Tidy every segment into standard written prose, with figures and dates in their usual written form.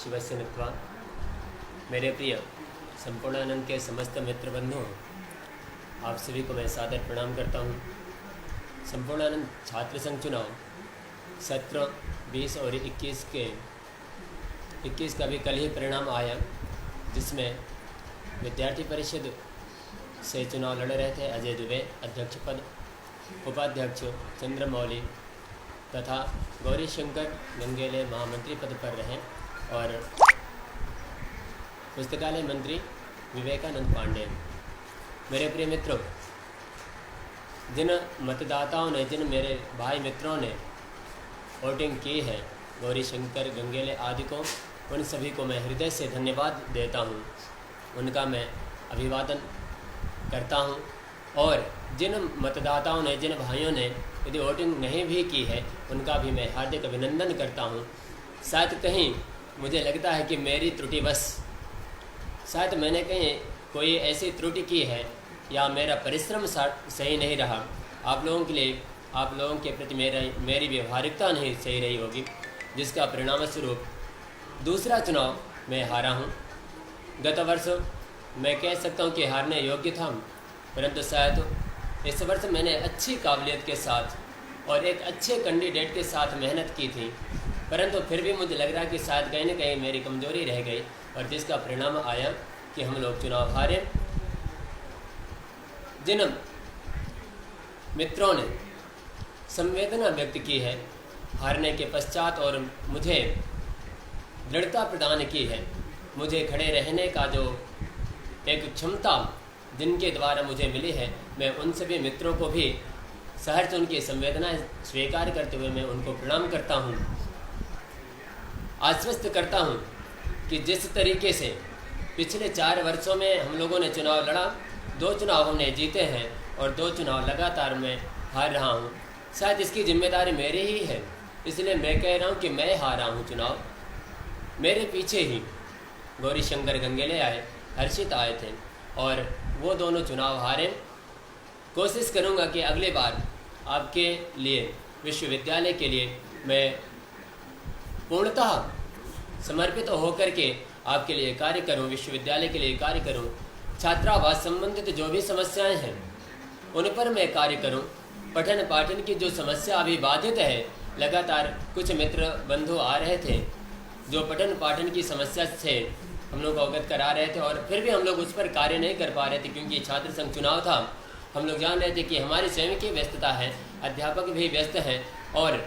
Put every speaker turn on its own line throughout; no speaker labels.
शिवस्य नत्वा। मेरे प्रिय संपूर्णानंद के समस्त मित्र बंधुओं, आप सभी को मैं सादर प्रणाम करता हूँ। संपूर्णानंद छात्र संघ चुनाव सत्र 20 और 21 का भी कल ही परिणाम आया, जिसमें विद्यार्थी परिषद से चुनाव लड़ रहे थे अजय दुबे अध्यक्ष पद, उपाध्यक्ष चंद्रमौली तथा गौरी शंकर गंगेले महामंत्री पद पर रहे और पुस्तकालय मंत्री विवेकानंद पांडे। मेरे प्रिय मित्रों, जिन मतदाताओं ने, जिन मेरे भाई मित्रों ने वोटिंग की है, गौरी शंकर गंगेले आदि को, उन सभी को मैं हृदय से धन्यवाद देता हूँ, उनका मैं अभिवादन करता हूँ। और जिन मतदाताओं ने, जिन भाइयों ने यदि वोटिंग नहीं भी की है, उनका भी मैं हार्दिक अभिनंदन करता हूँ। शायद कहीं मुझे लगता है कि मेरी त्रुटिवश, शायद मैंने कहीं कोई ऐसी त्रुटि की है या मेरा परिश्रम सही नहीं रहा, आप लोगों के लिए, आप लोगों के प्रति मेरी व्यवहारिकता नहीं सही रही होगी, जिसका परिणाम स्वरूप दूसरा चुनाव मैं हारा हूँ। गत वर्ष मैं कह सकता हूँ कि हारने योग्य था, परंतु शायद इस वर्ष मैंने अच्छी काबिलियत के साथ और एक अच्छे कैंडिडेट के साथ मेहनत की थी, परंतु फिर भी मुझे लग रहा है कि शायद कहीं न कहीं मेरी कमजोरी रह गई और जिसका परिणाम आया कि हम लोग चुनाव हारे। जिन मित्रों ने संवेदना व्यक्त की है हारने के पश्चात और मुझे दृढ़ता प्रदान की है, मुझे खड़े रहने का जो एक क्षमता जिनके द्वारा मुझे मिली है, मैं उन सभी मित्रों को भी सहर्ष उनकी संवेदनाएं स्वीकार करते हुए मैं उनको प्रणाम करता हूँ। आश्वस्त करता हूँ कि जिस तरीके से पिछले 4 वर्षों में हम लोगों ने चुनाव लड़ा, 2 चुनाव हमने जीते हैं और 2 चुनाव लगातार मैं हार रहा हूँ। शायद इसकी जिम्मेदारी मेरी ही है, इसलिए मैं कह रहा हूँ कि मैं हारा हूँ चुनाव। मेरे पीछे ही गौरी शंकर गंगेले आए, हर्षित आए थे और वो दोनों चुनाव हारे। कोशिश करूँगा कि अगली बार आपके लिए, विश्वविद्यालय के लिए मैं पूर्णतः समर्पित होकर के आपके लिए कार्य करूं, विश्वविद्यालय के लिए कार्य करूं। छात्रावास संबंधित जो भी समस्याएं हैं उन पर मैं कार्य करूं। पठन पाठन की जो समस्या अभी बाधित है, लगातार कुछ मित्र बंधु आ रहे थे जो पठन पाठन की समस्या से हम लोग अवगत करा रहे थे और फिर भी हम लोग उस पर कार्य नहीं कर पा रहे थे, क्योंकि छात्र संघ चुनाव था। हम लोग जान रहे थे कि हमारी स्वयं की व्यस्तता है, अध्यापक भी व्यस्त हैं और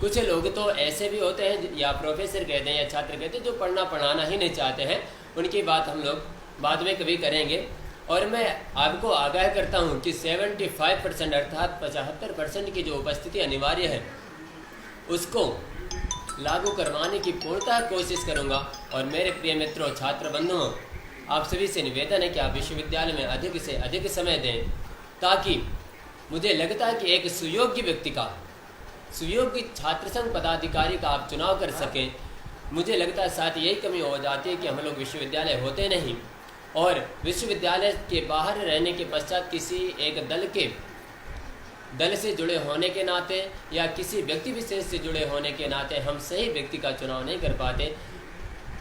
कुछ लोग तो ऐसे भी होते हैं, या प्रोफेसर कहते हैं या छात्र कहते हैं, जो पढ़ना पढ़ाना ही नहीं चाहते हैं। उनकी बात हम लोग बाद में कभी करेंगे। और मैं आपको आगाह करता हूं कि 75% अर्थात 75% की जो उपस्थिति अनिवार्य है, उसको लागू करवाने की पूर्णतः कोशिश करूंगा। और मेरे प्रिय मित्रों, छात्र बंधुओं, आप सभी से निवेदन है कि आप विश्वविद्यालय में अधिक से अधिक समय दें, ताकि मुझे लगता है कि एक सुयोग्य व्यक्ति का, सुयोग्य छात्र संघ पदाधिकारी का आप चुनाव कर सकें। मुझे लगता है साथ यही कमी हो जाती है कि हम लोग विश्वविद्यालय होते नहीं और विश्वविद्यालय के बाहर रहने के पश्चात किसी एक दल से जुड़े होने के नाते या किसी व्यक्ति विशेष से जुड़े होने के नाते हम सही व्यक्ति का चुनाव नहीं कर पाते।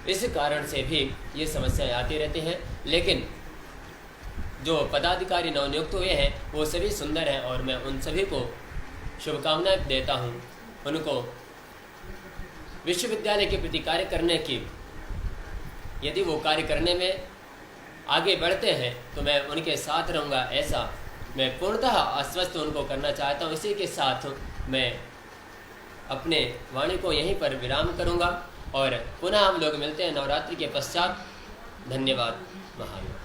इस कारण से भी ये समस्याएं आती रहती हैं, लेकिन जो पदाधिकारी नवनियुक्त हुए हैं वो सभी सुंदर हैं और मैं उन सभी को शुभकामनाएं देता हूं। उनको विश्वविद्यालय के प्रति कार्य करने की, यदि वो कार्य करने में आगे बढ़ते हैं तो मैं उनके साथ रहूँगा, ऐसा मैं पूर्णतः आश्वस्त उनको करना चाहता हूँ। इसी के साथ मैं अपने वाणी को यहीं पर विराम करूँगा और पुनः हम लोग मिलते हैं नवरात्रि के पश्चात। धन्यवाद महाराज।